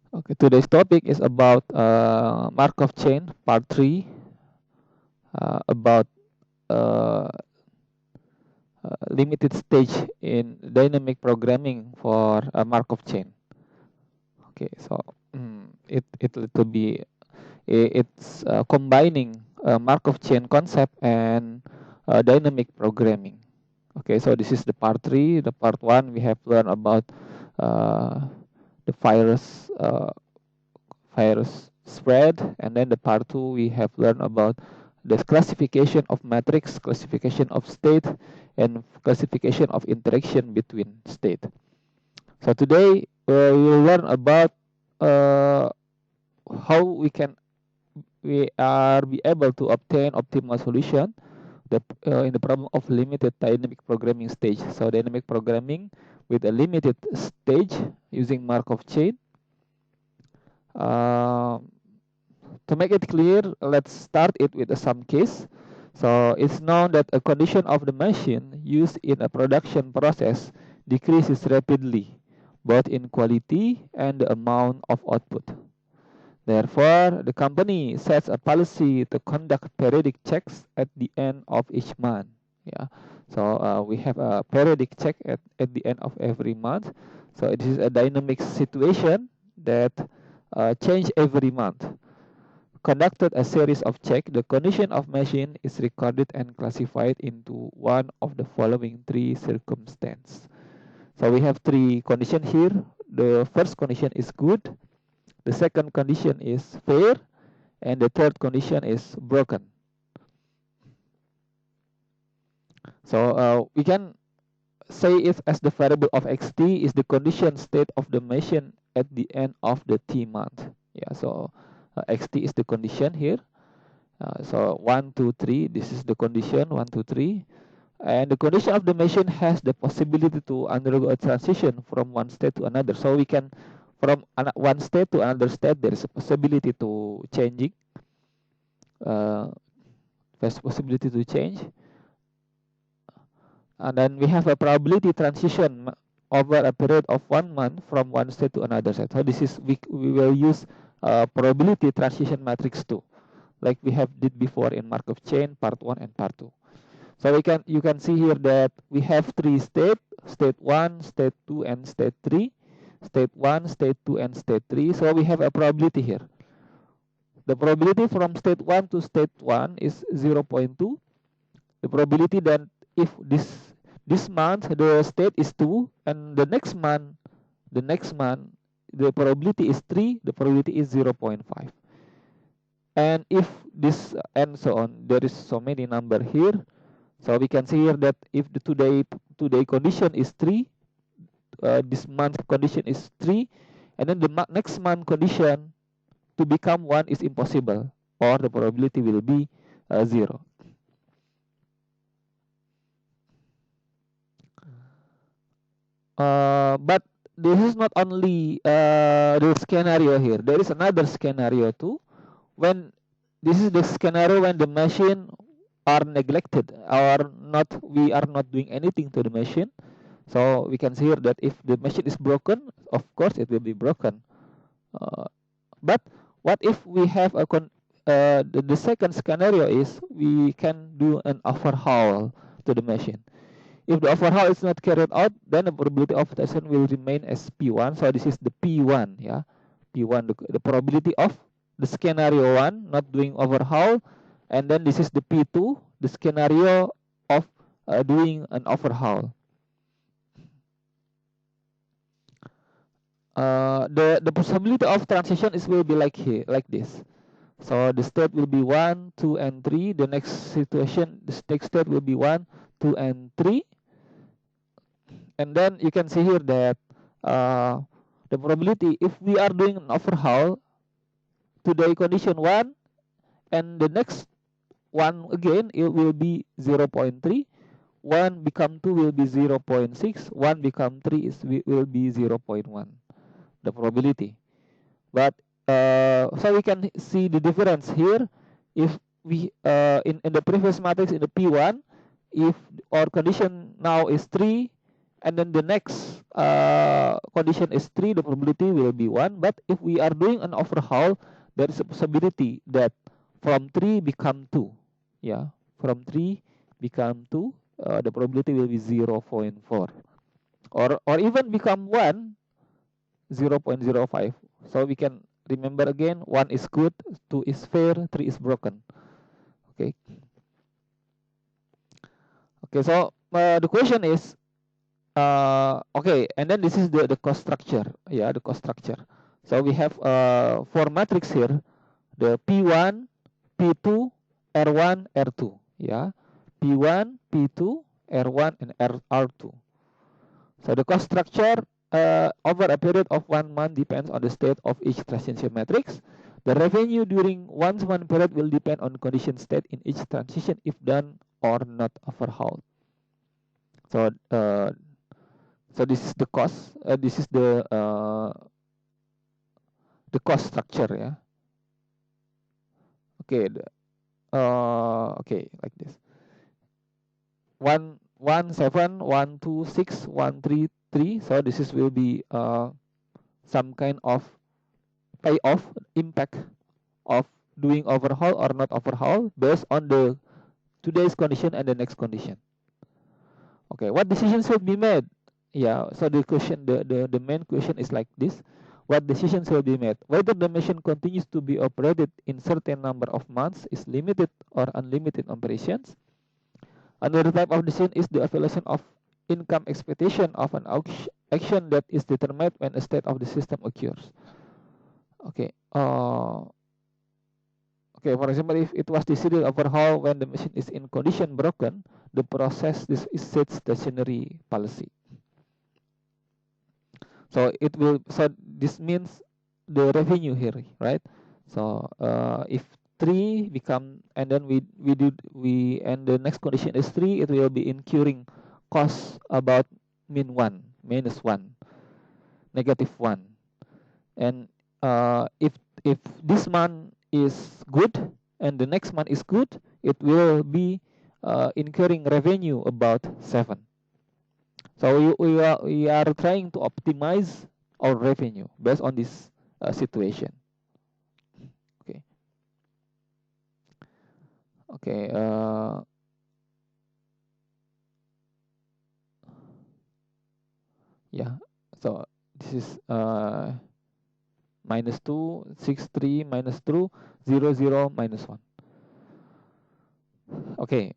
Okay, today's topic is about Markov chain, part 3, about uh, limited stage in dynamic programming for Markov chain. Okay, so it will be it's combining Markov chain concept and dynamic programming. Okay, so this is the part 3. The part 1 we have learned about uh, the virus spread, and then the part 2 we have learned about the classification of matrix, classification of state, and classification of interaction between state. So today we will learn about uh, how we are be able to obtain optimal solution in the problem of limited dynamic programming stage. So dynamic programming with a limited stage using Markov chain. Uh, To make it clear, let's start it with some case. So it's known that a condition of the machine used in a production process decreases rapidly, both in quality and the amount of output. Therefore, the company sets a policy to conduct periodic checks at the end of each month. Yeah. So we have a periodic check at the end of every month. So it is a dynamic situation that change every month. Conducted a series of checks, the condition of machine is recorded and classified into one of the following three circumstances. So we have three conditions here. The first condition is good, the second condition is fair, and the third condition is broken. So we can say it as the variable of xt is the condition state of the machine at the end of the t month. Yeah, so xt is the condition here. So 1, 2, 3. This is the condition 1, 2, 3, and the condition of the machine has the possibility to undergo a transition from one state to another. So we can from one state to another state. There is a possibility to changing. There's possibility to change, and then we have a probability transition over a period of 1 month from one state to another state. So this is we will use probability transition matrix 2, like we have did before in Markov chain part 1 and part 2. So you can see here that we have three states: state 1, state 2, and state 3. State 1, state 2, and state 3. So we have a probability here. The probability from state 1 to state 1 is 0.2. The probability that if this month the state is 2, and the next month the probability is 3, the probability is 0.5. And if this and so on, there is so many number here. So we can see here that if the today condition is 3, this month condition is 3, and then the next month condition to become 1 is impossible, or the probability will be 0. But this is not only the scenario here. There is another scenario too. When this is the scenario when the machine are neglected or not, we are not doing anything to the machine. So we can see here that if the machine is broken, of course it will be broken. But what if we have the second scenario is we can do an overhaul to the machine. If the overhaul is not carried out, then the probability of transition will remain as P1. So this is the P1, yeah. P1, the probability of the scenario 1 not doing overhaul, and then this is the P2, the scenario of doing an overhaul. The possibility of transition is will be like here, like this. So the state will be 1, 2, and 3. The next situation, the next state will be 1, 2, and 3. And then you can see here that the probability, if we are doing an overhaul today condition 1, and the next one again, it will be 0.3. 1 become 2 will be 0.6. 1 become 3 will be 0.1. The probability. But so we can see the difference here. If we in the previous matrix in the P1, if our condition now is 3, and then the next condition is 3, the probability will be 1. But if we are doing an overhaul, there is a possibility that from 3 become 2. Yeah, from 3 become 2, the probability will be 0.4, or even become 1, 0.05. So we can remember again, 1 is good, 2 is fair, 3 is broken. Okay. Okay, so the question is, okay, and then this is the cost structure. Yeah, the cost structure. So we have 4 matrix here, the P1, P2, R1, R2. Yeah, P1, P2, R1, and R2. So the cost structure over a period of 1 month depends on the state of each transition matrix. The revenue during one period will depend on condition state in each transition if done or not overhauled. So so this is the cost. This is the cost structure. Yeah. Okay. Okay, like this. 117, 126, 133. So this is will be some kind of payoff impact of doing overhaul or not overhaul based on the today's condition and the next condition. Okay, what decisions should be made? Yeah, so the question, the main question is like this: what decisions will be made? Whether the machine continues to be operated in certain number of months is limited or unlimited operations. Another type of decision is the evaluation of income expectation of an action that is determined when a state of the system occurs. Okay. Okay, for example, if it was decided overhaul when the machine is in condition broken, the process this is set stationary policy. So it will. So this means the revenue here, right? So if 3 become, and then we and the next condition is 3, it will be incurring cost about -1, -1, and if this month is good and the next month is good, it will be incurring revenue about 7. So we are trying to optimize our revenue based on this situation. Okay. Okay. Yeah. So this is -2, 6, 3, -2, 0, 0, -1. Okay.